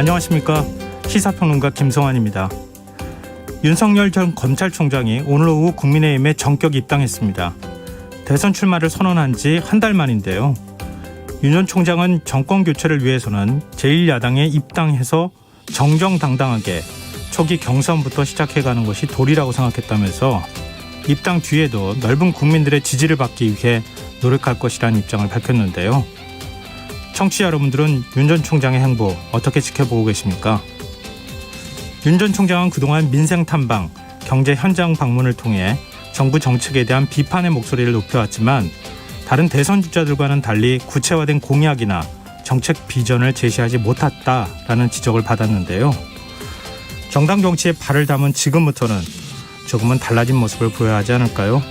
안녕하십니까. 시사평론가 김성환입니다. 윤석열 전 검찰총장이 오늘 오후 국민의힘에 전격 입당했습니다. 대선 출마를 선언한 지 한 달 만인데요. 윤 전 총장은 정권 교체를 위해서는 제1야당에 입당해서 정정당당하게 초기 경선부터 시작해가는 것이 도리라고 생각했다면서 입당 뒤에도 넓은 국민들의 지지를 받기 위해 노력할 것이라는 입장을 밝혔는데요. 청취자 여러분들은 윤 전 총장의 행보 어떻게 지켜보고 계십니까? 윤 전 총장은 그동안 민생 탐방, 경제 현장 방문을 통해 정부 정책에 대한 비판의 목소리를 높여왔지만 다른 대선 주자들과는 달리 구체화된 공약이나 정책 비전을 제시하지 못했다라는 지적을 받았는데요. 정당 정치에 발을 담은 지금부터는 조금은 달라진 모습을 보여야 하지 않을까요?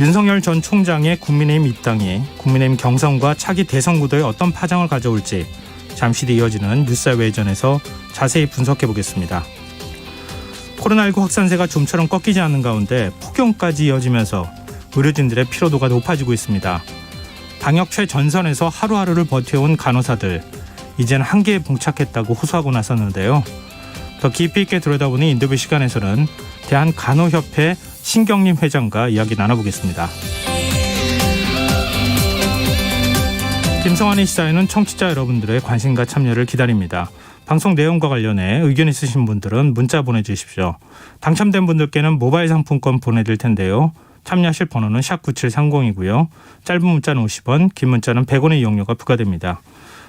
윤석열 전 총장의 국민의힘 입당이 국민의힘 경선과 차기 대선 구도에 어떤 파장을 가져올지 잠시 뒤 이어지는 뉴스 외전에서 자세히 분석해 보겠습니다. 코로나19 확산세가 좀처럼 꺾이지 않는 가운데 폭염까지 이어지면서 의료진들의 피로도가 높아지고 있습니다. 방역 최전선에서 하루하루를 버텨온 간호사들, 이제는 한계에 봉착했다고 호소하고 나섰는데요. 더 깊이 있게 들여다보는 인터뷰 시간에서는 대한간호협회 신경림 회장과 이야기 나눠보겠습니다. 김성환의 시사에는 청취자 여러분들의 관심과 참여를 기다립니다. 방송 내용과 관련해 의견 있으신 분들은 문자 보내주십시오. 당첨된 분들께는 모바일 상품권 보내드릴 텐데요. 참여하실 번호는 샵9730이고요. 짧은 문자는 50원, 긴 문자는 100원의 이용료가 부과됩니다.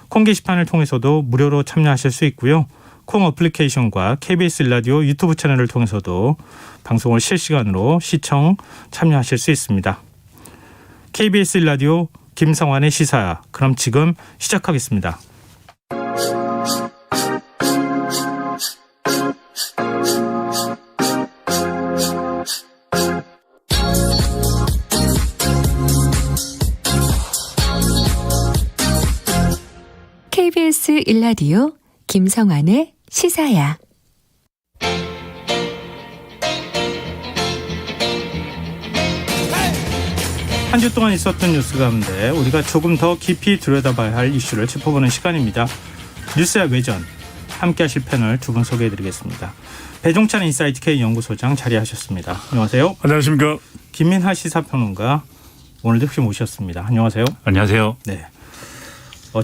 콩 게시판을 통해서도 무료로 참여하실 수 있고요. 콩 어플리케이션과 KBS 일라디오 유튜브 채널을 통해서도 방송을 실시간으로 시청, 참여하실 수 있습니다. KBS 일라디오 김성환의 시사야. 그럼 지금 시작하겠습니다. KBS 일라디오 김성환의 시사야. 한 주 동안 있었던 뉴스 가운데 우리가 조금 더 깊이 들여다봐야 할 이슈를 짚어보는 시간입니다. 뉴스야 외전, 함께 하실 패널 두 분 소개해드리겠습니다. 배종찬 인사이트 K 연구소장 자리하셨습니다. 안녕하세요. 안녕하십니까. 김민하 시사평론가 오늘도 혹시 모셨습니다. 안녕하세요. 안녕하세요. 네.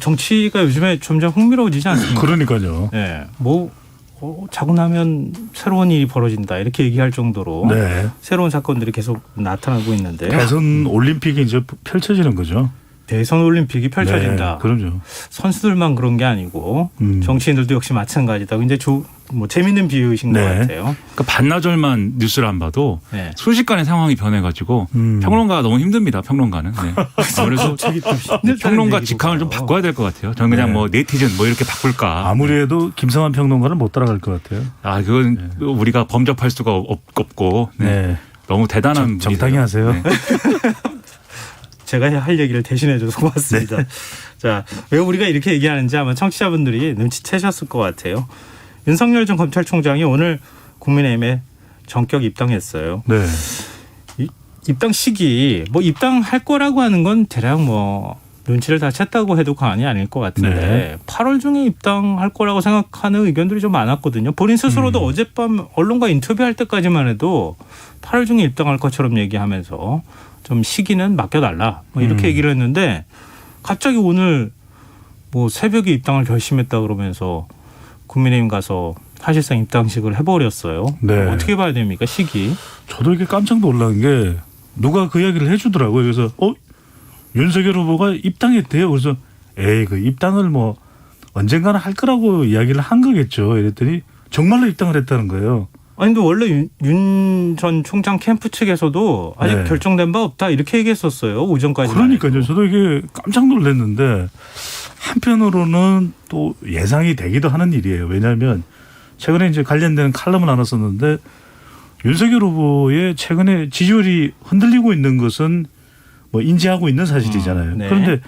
정치가 요즘에 점점 흥미로워지지 않습니까? 그러니까요. 네. 자고 나면 새로운 일이 벌어진다 이렇게 얘기할 정도로 네. 새로운 사건들이 계속 나타나고 있는데요. 대선 올림픽이 이제 펼쳐지는 거죠. 대선 올림픽이 펼쳐진다. 네, 그럼요. 선수들만 그런 게 아니고 정치인들도 역시 마찬가지다. 굉장히 재밌는 비유이신 것 같아요. 그러니까 반나절만 뉴스를 안 봐도 네. 순식간에 상황이 변해가지고 평론가가 너무 힘듭니다. 평론가는. 네. 그래서 평론가 직함을 좀 바꿔야 될 것 같아요. 저는 그냥 네티즌 이렇게 바꿀까. 아무래도 김성환 평론가는 못 따라갈 것 같아요. 그건 우리가 범접할 수가 없고 네. 너무 대단한 적당히 하세요. 네. 제가 할 얘기를 대신해줘서 고맙습니다. 네. 자, 왜 우리가 이렇게 얘기하는지 아마 청취자분들이 눈치채셨을 것 같아요. 윤석열 전 검찰총장이 오늘 국민의힘에 전격 입당했어요. 네. 입당 시기 입당할 거라고 하는 건 대략 눈치를 다 챘다고 해도 과언이 아닐 것 같은데 네. 8월 중에 입당할 거라고 생각하는 의견들이 좀 많았거든요. 본인 스스로도 어젯밤 언론과 인터뷰할 때까지만 해도 8월 중에 입당할 것처럼 얘기하면서 좀 시기는 맡겨달라 이렇게 얘기를 했는데 갑자기 오늘 새벽에 입당을 결심했다 그러면서 국민의힘 가서 사실상 입당식을 해버렸어요. 네. 어떻게 봐야 됩니까 시기? 저도 이렇게 깜짝 놀란 게 누가 그 이야기를 해주더라고요. 그래서 윤석열 후보가 입당했대요. 그래서 그 입당을 언젠가는 할 거라고 이야기를 한 거겠죠. 이랬더니 정말로 입당을 했다는 거예요. 아니 근데 원래 윤 전 총장 캠프 측에서도 아직 결정된 바 없다 이렇게 얘기했었어요. 오전까지. 그러니까요. 저도 이게 깜짝 놀랐는데 한편으로는 또 예상이 되기도 하는 일이에요. 왜냐하면 최근에 이제 관련된 칼럼을 하나 썼는데 윤석열 후보의 최근에 지지율이 흔들리고 있는 것은 인지하고 있는 사실이잖아요. 네. 그런데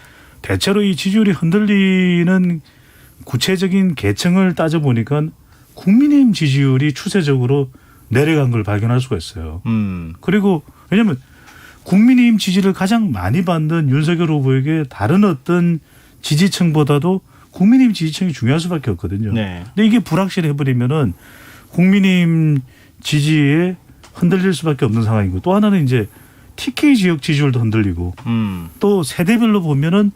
대체로 이 지지율이 흔들리는 구체적인 계층을 따져보니까 국민의힘 지지율이 추세적으로 내려간 걸 발견할 수가 있어요. 그리고 왜냐하면 국민의힘 지지를 가장 많이 받는 윤석열 후보에게 다른 어떤 지지층보다도 국민의힘 지지층이 중요할 수밖에 없거든요. 네. 근데 이게 불확실해버리면은 국민의힘 지지에 흔들릴 수밖에 없는 상황이고 또 하나는 이제 TK 지역 지지율도 흔들리고 또 세대별로 보면은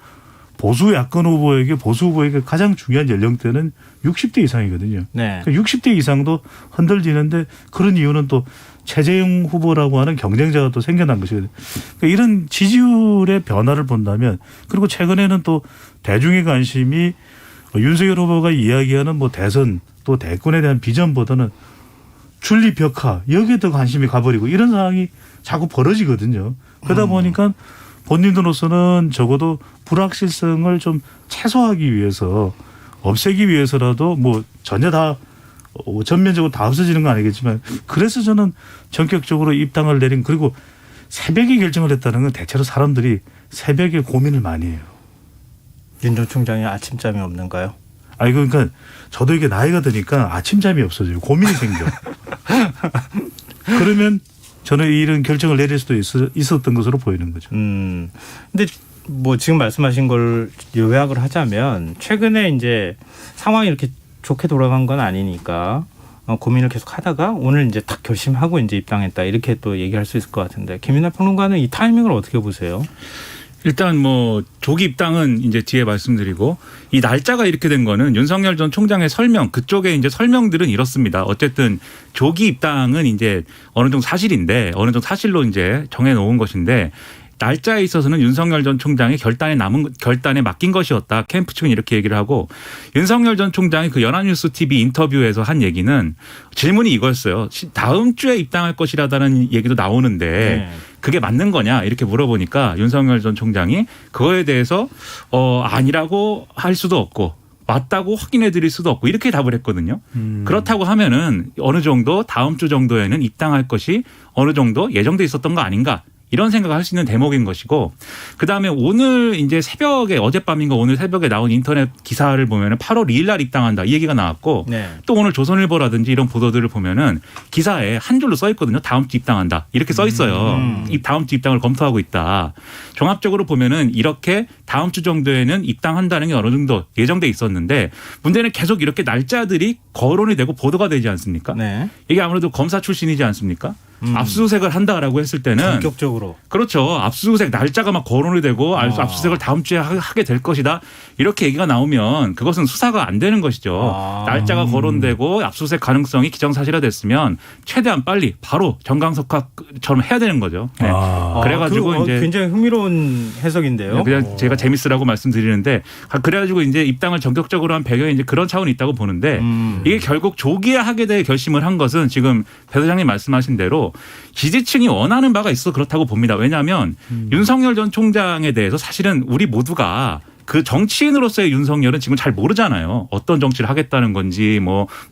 보수 야권 후보에게 보수 후보에게 가장 중요한 연령대는 60대 이상이거든요. 네. 그러니까 60대 이상도 흔들리는데 그런 이유는 또 최재형 후보라고 하는 경쟁자가 또 생겨난 것이거든요. 그러니까 이런 지지율의 변화를 본다면 그리고 최근에는 또 대중의 관심이 윤석열 후보가 이야기하는 뭐 대선 또 대권에 대한 비전보다는 출리 벽화 여기에 더 관심이 가버리고 이런 상황이 자꾸 벌어지거든요. 그러다 보니까 본인으로서는 적어도 불확실성을 좀 최소화하기 위해서 없애기 위해서라도 뭐 전면적으로 다 없어지는 건 아니겠지만 그래서 저는 전격적으로 입당을 내린 그리고 새벽에 결정을 했다는 건 대체로 사람들이 새벽에 고민을 많이 해요. 윤 전 총장이 아침잠이 없는가요? 아니 그러니까 저도 이게 나이가 드니까 아침잠이 없어져요. 고민이 생겨. 그러면 저는 이런 결정을 내릴 수도 있었던 것으로 보이는 거죠. 근데 뭐 지금 말씀하신 걸 요약을 하자면 최근에 이제 상황이 이렇게 좋게 돌아간 건 아니니까 고민을 계속 하다가 오늘 이제 딱 결심하고 이제 입당했다 이렇게 또 얘기할 수 있을 것 같은데 김민하 평론가는 이 타이밍을 어떻게 보세요? 일단 뭐 조기 입당은 이제 뒤에 말씀드리고 이 날짜가 이렇게 된 거는 윤석열 전 총장의 설명 그쪽에 이제 설명들은 이렇습니다. 어쨌든 조기 입당은 이제 어느 정도 사실인데 어느 정도 사실로 이제 정해 놓은 것인데 날짜에 있어서는 윤석열 전 총장의 결단에 맡긴 것이었다. 캠프 측은 이렇게 얘기를 하고 윤석열 전 총장이 그 연합뉴스 TV 인터뷰에서 한 얘기는 질문이 이거였어요. 다음 주에 입당할 것이라다는 얘기도 나오는데 네. 그게 맞는 거냐 이렇게 물어보니까 윤석열 전 총장이 그거에 대해서 아니라고 할 수도 없고 맞다고 확인해 드릴 수도 없고 이렇게 답을 했거든요. 그렇다고 하면은 어느 정도 다음 주 정도에는 입당할 것이 어느 정도 예정돼 있었던 거 아닌가. 이런 생각을 할 수 있는 대목인 것이고 그다음에 오늘 이제 새벽에 어젯밤인가 오늘 새벽에 나온 인터넷 기사를 보면은 8월 2일 날 입당한다 이 얘기가 나왔고 네. 또 오늘 조선일보라든지 이런 보도들을 보면은 기사에 한 줄로 써 있거든요. 다음 주 입당한다 이렇게 써 있어요. 다음 주 입당을 검토하고 있다. 종합적으로 보면은 이렇게 다음 주 정도에는 입당한다는 게 어느 정도 예정돼 있었는데 문제는 계속 이렇게 날짜들이 거론이 되고 보도가 되지 않습니까? 네. 이게 아무래도 검사 출신이지 않습니까? 압수수색을 한다라고 했을 때는 본격적으로 그렇죠. 압수수색 날짜가 막 거론이 되고 압수수색을 다음 주에 하게 될 것이다. 이렇게 얘기가 나오면 그것은 수사가 안 되는 것이죠. 날짜가 거론되고 압수수색 가능성이 기정사실화됐으면 최대한 빨리 바로 정강석화처럼 해야 되는 거죠. 네. 그래가지고 이제 굉장히 흥미로운 해석인데요. 그냥 제가 재밌으라고 말씀드리는데 그래가지고 이제 입당을 전격적으로 한 배경에 이제 그런 차원이 있다고 보는데 이게 결국 조기에 하게 될 결심을 한 것은 지금 배 소장님 말씀하신 대로 지지층이 원하는 바가 있어서 그렇다고 봅니다. 왜냐하면 윤석열 전 총장에 대해서 사실은 우리 모두가 그 정치인으로서의 윤석열은 지금 잘 모르잖아요. 어떤 정치를 하겠다는 건지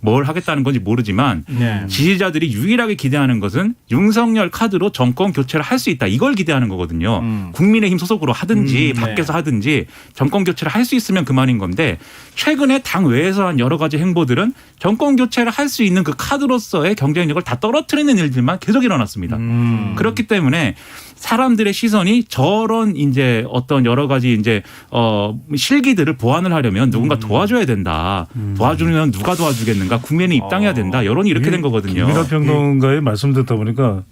뭘 하겠다는 건지 모르지만 네. 지지자들이 유일하게 기대하는 것은 윤석열 카드로 정권 교체를 할 수 있다. 이걸 기대하는 거거든요. 국민의힘 소속으로 하든지 밖에서 하든지 정권 교체를 할 수 있으면 그만인 건데 최근에 당 외에서 한 여러 가지 행보들은 정권 교체를 할 수 있는 그 카드로서의 경쟁력을 다 떨어뜨리는 일들만 계속 일어났습니다. 그렇기 때문에 사람들의 시선이 저런 이제 어떤 여러 가지 이제 실기들을 보완을 하려면 누군가 도와줘야 된다. 도와주면 누가 도와주겠는가? 국민이 입당해야 된다. 여론이 이렇게 된 거거든요. 김민하 평론가의 말씀 듣다 보니까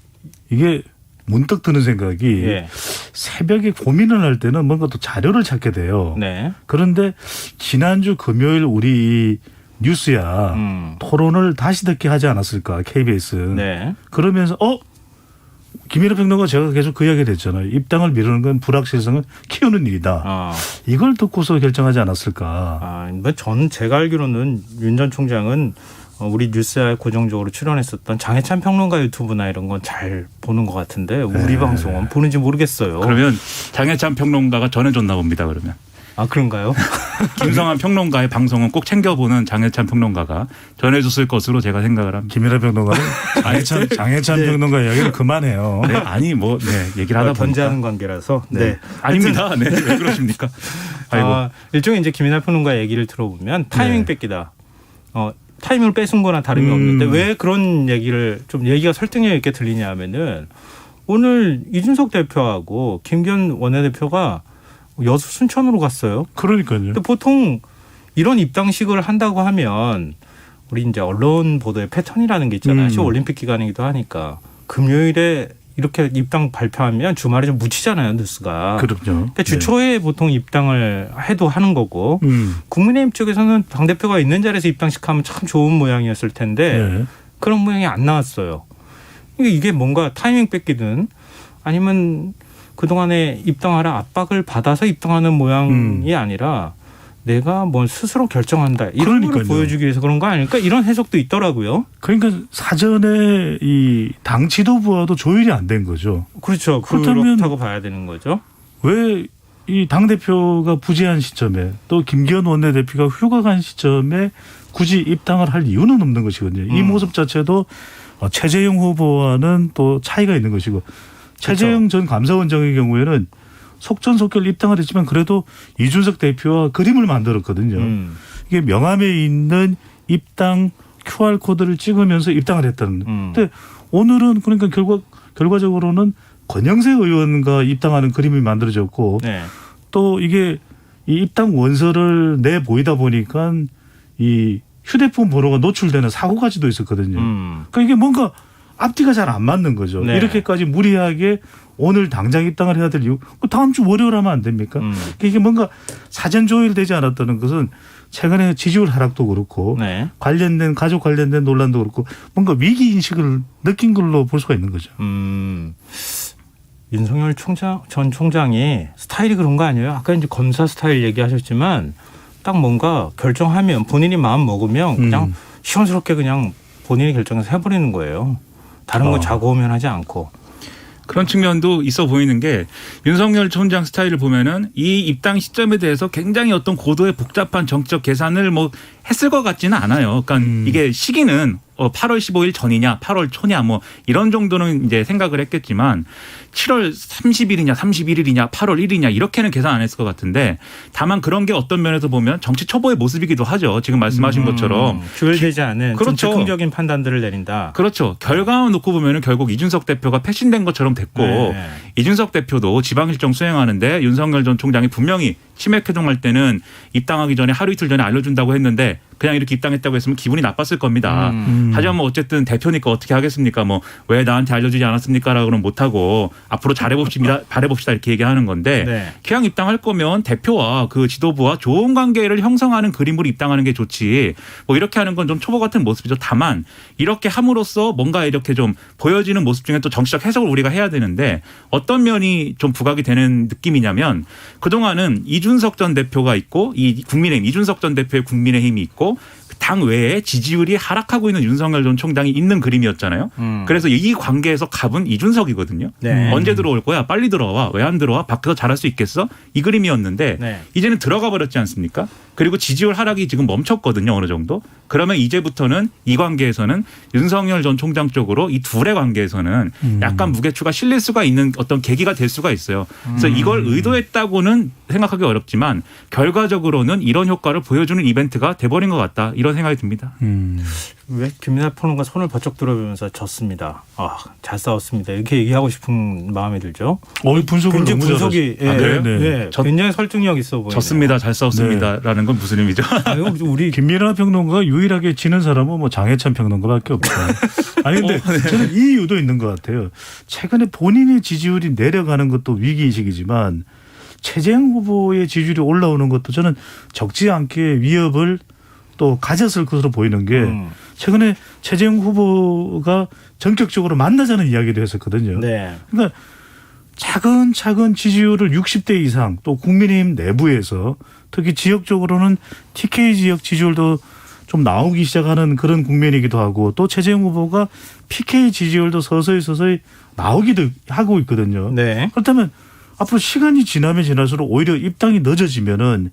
이게 문득 드는 생각이 새벽에 고민을 할 때는 뭔가 또 자료를 찾게 돼요. 네. 그런데 지난주 금요일 우리 뉴스야 토론을 다시 듣게 하지 않았을까 KBS. 네. 그러면서 김민하 평론가 제가 계속 그 이야기를 했잖아요. 입당을 미루는 건 불확실성을 키우는 일이다. 이걸 듣고서 결정하지 않았을까. 전 제가 알기로는 윤 전 총장은 우리 뉴스에 고정적으로 출연했었던 장해찬 평론가 유튜브나 이런 건 잘 보는 것 같은데 우리 방송은 보는지 모르겠어요. 그러면 장해찬 평론가가 전해줬나 봅니다. 그러면. 그런가요? 김성환 평론가의 방송은 꼭 챙겨보는 장해찬 평론가가 전해줬을 것으로 제가 생각을 합니다. 김민하 평론가는 장해찬 평론가 이야기를 그만해요. 네, 아니 얘기를 하다 보니까 번제하는 관계라서. 네. 아닙니다. 네. 왜 그러십니까? 아이고. 일종의 이제 김민하 평론가 얘기를 들어보면 타이밍 뺏기다. 타이밍을 뺏은 거나 다름이 없는데 왜 그런 얘기를 좀 얘기가 설득력 있게 들리냐 하면은 오늘 이준석 대표하고 김기현 원내대표가 여수 순천으로 갔어요. 그러니까요. 근데 보통 이런 입당식을 한다고 하면 우리 이제 언론 보도의 패턴이라는 게 있잖아요. 올림픽 기간이기도 하니까 금요일에 이렇게 입당 발표하면 주말에 좀 묻히잖아요, 뉴스가. 그렇죠. 그러니까 주 초에 보통 입당을 해도 하는 거고 국민의힘 쪽에서는 당대표가 있는 자리에서 입당식하면 참 좋은 모양이었을 텐데 네. 그런 모양이 안 나왔어요. 이게 뭔가 타이밍 뺏기든 아니면 그동안에 입당하라 압박을 받아서 입당하는 모양이 아니라 내가 뭘 스스로 결정한다. 이런 걸 보여주기 위해서 그런 거 아닐까? 이런 해석도 있더라고요. 그러니까 사전에 이 당 지도부와도 조율이 안 된 거죠. 그렇죠. 그렇다고 봐야 되는 거죠. 왜 이 당대표가 부재한 시점에 또 김기현 원내대표가 휴가 간 시점에 굳이 입당을 할 이유는 없는 것이거든요. 이 모습 자체도 최재형 후보와는 또 차이가 있는 것이고 최재형 전 감사원장의 경우에는 속전속결 입당을 했지만 그래도 이준석 대표와 그림을 만들었거든요. 이게 명함에 있는 입당 QR코드를 찍으면서 입당을 했다는. 근데 오늘은 그러니까 결과적으로는 권영세 의원과 입당하는 그림이 만들어졌고 네. 또 이게 이 입당 원서를 내 보이다 보니까 이 휴대폰 번호가 노출되는 사고까지도 있었거든요. 그러니까 이게 뭔가 앞뒤가 잘 안 맞는 거죠. 네. 이렇게까지 무리하게 오늘 당장 입당을 해야 될 이유. 다음 주 월요일 하면 안 됩니까? 이게 뭔가 사전 조율되지 않았다는 것은 최근에 지지율 하락도 그렇고 네. 관련된 가족 관련된 논란도 그렇고 뭔가 위기 인식을 느낀 걸로 볼 수가 있는 거죠. 윤석열 전 총장이 스타일이 그런 거 아니에요? 아까 이제 검사 스타일 얘기하셨지만 딱 뭔가 결정하면 본인이 마음 먹으면 그냥 시원스럽게 그냥 본인이 결정해서 해버리는 거예요. 다른 거 좌고우면 하지 않고. 그런 측면도 있어 보이는 게 윤석열 총장 스타일을 보면은 이 입당 시점에 대해서 굉장히 어떤 고도의 복잡한 정치적 계산을 뭐 했을 것 같지는 않아요. 그러니까 이게 시기는 8월 15일 전이냐 8월 초냐 뭐 이런 정도는 이제 생각을 했겠지만 7월 30일이냐 31일이냐 8월 1일이냐 이렇게는 계산 안 했을 것 같은데 다만 그런 게 어떤 면에서 보면 정치 초보의 모습이기도 하죠. 지금 말씀하신 것처럼. 조율되지 않은 좀 그렇죠. 즉흥적인 판단들을 내린다. 그렇죠. 결과만 놓고 보면은 결국 이준석 대표가 패신된 것처럼 됐고 네. 이준석 대표도 지방 일정 수행하는데 윤석열 전 총장이 분명히 치맥 회동할 때는 입당하기 전에 하루 이틀 전에 알려준다고 했는데 그냥 이렇게 입당했다고 했으면 기분이 나빴을 겁니다. 하지만 뭐 어쨌든 대표니까 어떻게 하겠습니까? 뭐 왜 나한테 알려주지 않았습니까라고는 못하고 앞으로 잘해봅시다 이렇게 얘기하는 건데 네. 그냥 입당할 거면 대표와 그 지도부와 좋은 관계를 형성하는 그림으로 입당하는 게 좋지 뭐 이렇게 하는 건 좀 초보 같은 모습이죠. 다만 이렇게 함으로써 뭔가 이렇게 좀 보여지는 모습 중에 또 정치적 해석을 우리가 해야 되는데 어떤 면이 좀 부각이 되는 느낌이냐면 그동안은 이준석 전 대표가 있고 이 국민의힘 이준석 전 대표의 국민의힘이 있고 당 외에 지지율이 하락하고 있는 윤석열 전 총장이 있는 그림이었잖아요. 그래서 이 관계에서 갑은 이준석이거든요. 네. 언제 들어올 거야? 빨리 들어와. 왜 안 들어와? 밖에서 잘할 수 있겠어? 이 그림이었는데 네. 이제는 들어가 버렸지 않습니까? 그리고 지지율 하락이 지금 멈췄거든요. 어느 정도. 그러면 이제부터는 이 관계에서는 윤석열 전 총장 쪽으로 이 둘의 관계에서는 약간 무게추가 실릴 수가 있는 어떤 계기가 될 수가 있어요. 그래서 이걸 의도했다고는 생각하기 어렵지만 결과적으로는 이런 효과를 보여주는 이벤트가 돼버린 것 같다. 이런 생각이 듭니다. 왜 김민하 평론가 손을 버쩍 들어보면서 졌습니다. 잘 싸웠습니다. 이렇게 얘기하고 싶은 마음이 들죠. 분석을 굉장히 너무 분석이 잘하셨어요. 네. 굉장히 설득력 있어 보이네요. 졌습니다. 잘 싸웠습니다라는 건 무슨 의미죠? 우리 김민하 평론가가 유일하게 지는 사람은 뭐 장해찬 평론가밖에 없어요. 아니 근데 저는 이 이유도 있는 것 같아요. 최근에 본인의 지지율이 내려가는 것도 위기의식이지만 최재형 후보의 지지율이 올라오는 것도 저는 적지 않게 위협을 또 가졌을 것으로 보이는 게 최근에 최재형 후보가 전격적으로 만나자는 이야기도 했었거든요. 네. 그러니까 차근차근 지지율을 60대 이상 또 국민의힘 내부에서 특히 지역적으로는 TK 지역 지지율도 좀 나오기 시작하는 그런 국면이기도 하고 또 최재형 후보가 PK 지지율도 서서히 나오기도 하고 있거든요. 네. 그렇다면 앞으로 시간이 지나면 지날수록 오히려 입당이 늦어지면은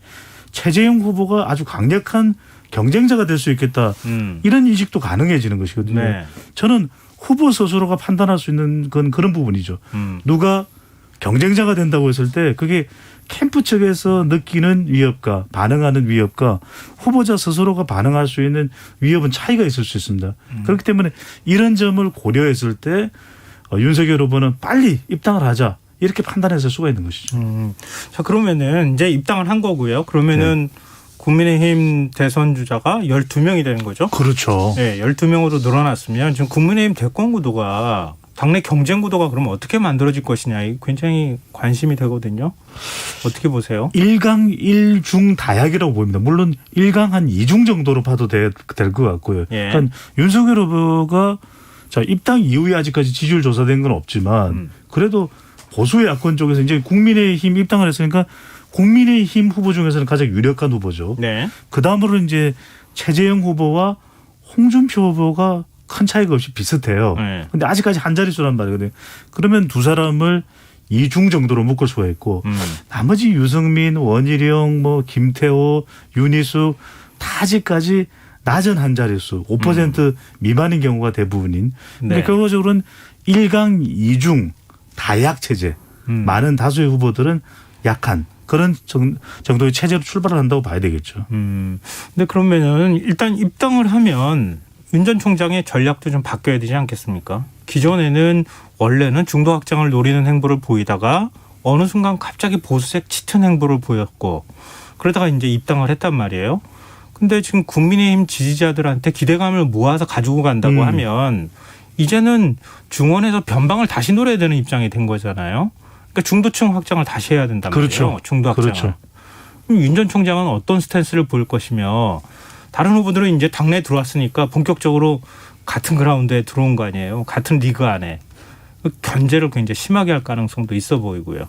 최재형 후보가 아주 강력한 경쟁자가 될 수 있겠다. 이런 인식도 가능해지는 것이거든요. 네. 저는 후보 스스로가 판단할 수 있는 건 그런 부분이죠. 누가 경쟁자가 된다고 했을 때 그게 캠프 측에서 느끼는 위협과 반응하는 위협과 후보자 스스로가 반응할 수 있는 위협은 차이가 있을 수 있습니다. 그렇기 때문에 이런 점을 고려했을 때 윤석열 후보는 빨리 입당을 하자. 이렇게 판단했을 수가 있는 것이죠. 자, 그러면은 이제 입당을 한 거고요. 그러면은 국민의힘 대선 주자가 12명이 되는 거죠. 그렇죠. 네, 12명으로 늘어났으면 지금 국민의힘 대권 구도가 당내 경쟁 구도가 그러면 어떻게 만들어질 것이냐 이 굉장히 관심이 되거든요. 어떻게 보세요? 1강 1중 다약이라고 보입니다. 물론 1강 한 2중 정도로 봐도 될 것 같고요. 예. 그러니까 윤석열 후보가 자 입당 이후에 아직까지 지지율 조사된 건 없지만 그래도 보수 야권 쪽에서 이제 국민의힘 입당을 했으니까 국민의힘 후보 중에서는 가장 유력한 후보죠. 네. 그 다음으로 이제 최재형 후보와 홍준표 후보가 큰 차이가 없이 비슷해요. 네. 근데 아직까지 한 자릿수란 말이거든요. 그러면 두 사람을 2중 정도로 묶을 수가 있고 나머지 유승민, 원희룡, 뭐 김태호, 윤희숙 다 아직까지 낮은 한 자릿수 5% 미만인 경우가 대부분인. 근데 네. 결과적으로는 1강 2중 다약 체제. 많은 다수의 후보들은 약한 그런 정도의 체제로 출발을 한다고 봐야 되겠죠. 근데 그러면은 일단 입당을 하면 윤 전 총장의 전략도 좀 바뀌어야 되지 않겠습니까? 기존에는 원래는 중도 확장을 노리는 행보를 보이다가 어느 순간 갑자기 보수색 짙은 행보를 보였고 그러다가 이제 입당을 했단 말이에요. 근데 지금 국민의힘 지지자들한테 기대감을 모아서 가지고 간다고 하면 이제는 중원에서 변방을 다시 노려야 되는 입장이 된 거잖아요. 그러니까 중도층 확장을 다시 해야 된단 그렇죠. 말이에요. 중도 확장을. 그렇죠. 윤 전 총장은 어떤 스탠스를 보일 것이며 다른 후보들은 이제 당내에 들어왔으니까 본격적으로 같은 그라운드에 들어온 거 아니에요. 같은 리그 안에. 견제를 굉장히 심하게 할 가능성도 있어 보이고요.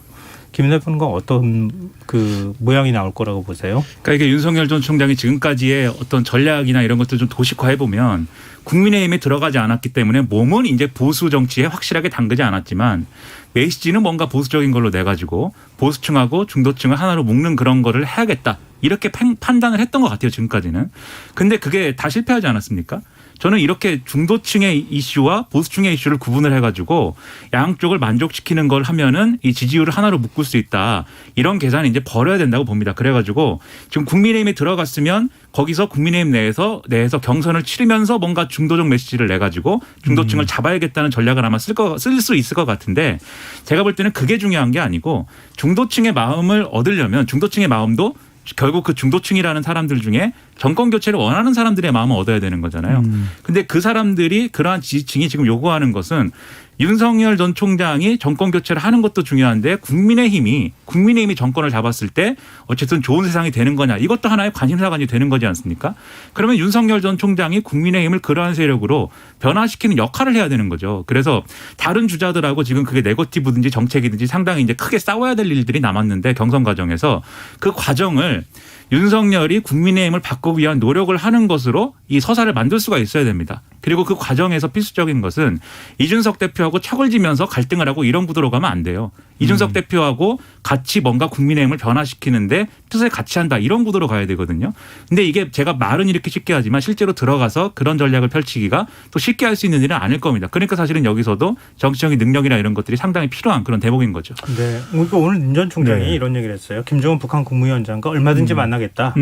김 대표는 어떤 그 모양이 나올 거라고 보세요? 그러니까 이게 윤석열 전 총장이 지금까지의 어떤 전략이나 이런 것들 좀 도식화해 보면 국민의힘에 들어가지 않았기 때문에 몸은 이제 보수 정치에 확실하게 담그지 않았지만 메시지는 뭔가 보수적인 걸로 내가지고 보수층하고 중도층을 하나로 묶는 그런 거를 해야겠다. 이렇게 판단을 했던 것 같아요. 지금까지는. 근데 그게 다 실패하지 않았습니까? 저는 이렇게 중도층의 이슈와 보수층의 이슈를 구분을 해가지고 양쪽을 만족시키는 걸 하면은 이 지지율을 하나로 묶을 수 있다. 이런 계산을 이제 버려야 된다고 봅니다. 그래가지고 지금 국민의힘에 들어갔으면 거기서 국민의힘 내에서 경선을 치르면서 뭔가 중도적 메시지를 내가지고 중도층을 잡아야겠다는 전략을 아마 쓸 수 있을 것 같은데 제가 볼 때는 그게 중요한 게 아니고 중도층의 마음을 얻으려면 중도층의 마음도 결국 그 중도층이라는 사람들 중에 정권 교체를 원하는 사람들의 마음을 얻어야 되는 거잖아요. 근데 그 사람들이 그러한 지지층이 지금 요구하는 것은 윤석열 전 총장이 정권 교체를 하는 것도 중요한데 국민의힘이 정권을 잡았을 때 어쨌든 좋은 세상이 되는 거냐 이것도 하나의 관심사가 되는 거지 않습니까? 그러면 윤석열 전 총장이 국민의힘을 그러한 세력으로 변화시키는 역할을 해야 되는 거죠. 그래서 다른 주자들하고 지금 그게 네거티브든지 정책이든지 상당히 이제 크게 싸워야 될 일들이 남았는데 경선 과정에서 그 과정을 윤석열이 국민의힘을 바꾸기 위한 노력을 하는 것으로 이 서사를 만들 수가 있어야 됩니다. 그리고 그 과정에서 필수적인 것은 이준석 대표하고 척을 지면서 갈등을 하고 이런 구도로 가면 안 돼요. 이준석 대표하고 같이 뭔가 국민의힘을 변화시키는데 뜻을 같이 한다. 이런 구도로 가야 되거든요. 근데 이게 제가 말은 이렇게 쉽게 하지만 실제로 들어가서 그런 전략을 펼치기가 또 쉽게 할 수 있는 일은 아닐 겁니다. 그러니까 사실은 여기서도 정치적인 능력이나 이런 것들이 상당히 필요한 그런 대목인 거죠. 네. 그러니까 오늘 윤 전 총장이 네. 이런 얘기를 했어요. 김정은 북한 국무위원장과 얼마든지 만나겠다.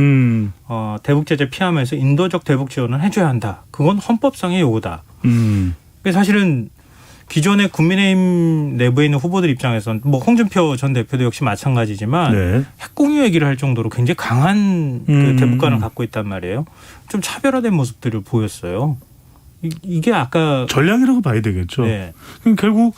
대북 제재 피하면서 인도적 대북 지원을 해줘야 한다. 그건 헌법상의 요구다. 사실은 기존의 국민의힘 내부에 있는 후보들 입장에서는 뭐 홍준표 전 대표도 역시 마찬가지지만 네. 핵공유 얘기를 할 정도로 굉장히 강한 그 대북관을 갖고 있단 말이에요. 좀 차별화된 모습들을 보였어요. 이게 아까 전략이라고 봐야 되겠죠. 네. 그럼 결국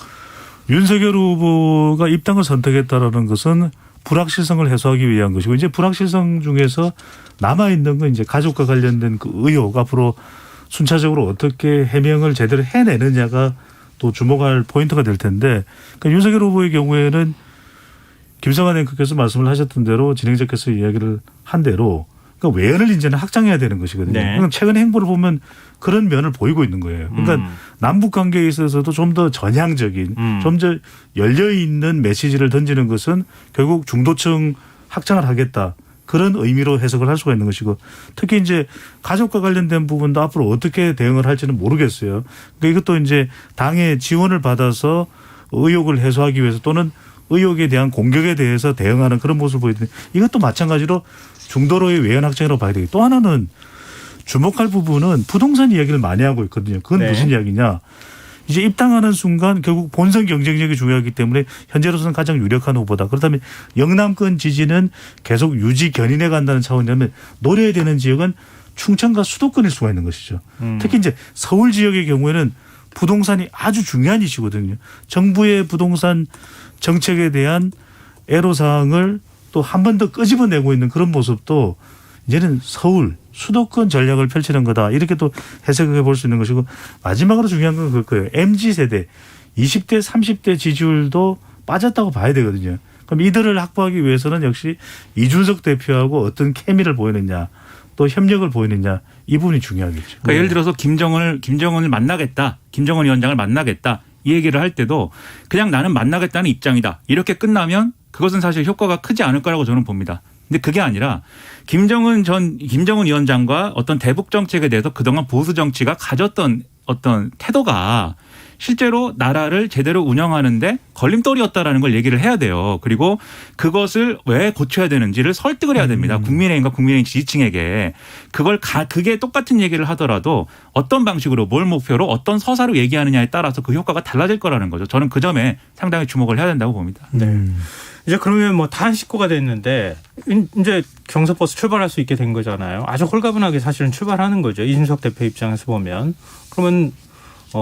윤석열 후보가 입당을 선택했다라는 것은 불확실성을 해소하기 위한 것이고 이제 불확실성 중에서 남아 있는 건 이제 가족과 관련된 그 의혹 앞으로 순차적으로 어떻게 해명을 제대로 해내느냐가 또 주목할 포인트가 될 텐데 그러니까 윤석열 후보의 경우에는 김성환 앵커께서 말씀을 하셨던 대로 진행자께서 이야기를 한 대로 그러니까 외연을 이제는 확장해야 되는 것이거든요. 네. 그러니까 최근 행보를 보면 그런 면을 보이고 있는 거예요. 그러니까 남북 관계에 있어서도 좀 더 전향적인 좀 더 열려 있는 메시지를 던지는 것은 결국 중도층 확장을 하겠다. 그런 의미로 해석을 할 수가 있는 것이고 특히 이제 가족과 관련된 부분도 앞으로 어떻게 대응을 할지는 모르겠어요. 그러니까 이것도 이제 당의 지원을 받아서 의혹을 해소하기 위해서 또는 의혹에 대한 공격에 대해서 대응하는 그런 모습을 보이는데 이것도 마찬가지로 중도로의 외연 확장이라고 봐야 되겠고 또 하나는 주목할 부분은 부동산 이야기를 많이 하고 있거든요. 그건 네. 무슨 이야기냐. 이제 입당하는 순간 결국 본선 경쟁력이 중요하기 때문에 현재로서는 가장 유력한 후보다. 그렇다면 영남권 지지는 계속 유지 견인해 간다는 차원이라면 노려야 되는 지역은 충청과 수도권일 수가 있는 것이죠. 특히 이제 서울 지역의 경우에는 부동산이 아주 중요한 이슈거든요. 정부의 부동산 정책에 대한 애로사항을 또 한 번 더 끄집어내고 있는 그런 모습도 이제는 서울 수도권 전략을 펼치는 거다. 이렇게 또 해석해 볼 수 있는 것이고 마지막으로 중요한 건 그럴 거예요. MZ세대 20대 30대 지지율도 빠졌다고 봐야 되거든요. 그럼 이들을 확보하기 위해서는 역시 이준석 대표하고 어떤 케미를 보이느냐 또 협력을 보이느냐 이 부분이 중요하겠죠. 그러니까 예를 들어서 김정은을 만나겠다. 김정은 위원장을 만나겠다. 이 얘기를 할 때도 그냥 나는 만나겠다는 입장이다. 이렇게 끝나면 그것은 사실 효과가 크지 않을 거라고 저는 봅니다. 근데 그게 아니라 김정은 위원장과 어떤 대북 정책에 대해서 그동안 보수 정치가 가졌던 어떤 태도가 실제로 나라를 제대로 운영하는데 걸림돌이었다라는 걸 얘기를 해야 돼요. 그리고 그것을 왜 고쳐야 되는지를 설득을 해야 됩니다. 국민의힘과 국민의힘 지지층에게 그게 똑같은 얘기를 하더라도 어떤 방식으로 뭘 목표로 어떤 서사로 얘기하느냐에 따라서 그 효과가 달라질 거라는 거죠. 저는 그 점에 상당히 주목을 해야 된다고 봅니다. 네. 이제 그러면 뭐 다 식구가 됐는데 이제 경선버스 출발할 수 있게 된 거잖아요. 아주 홀가분하게 사실은 출발하는 거죠. 이준석 대표 입장에서 보면. 그러면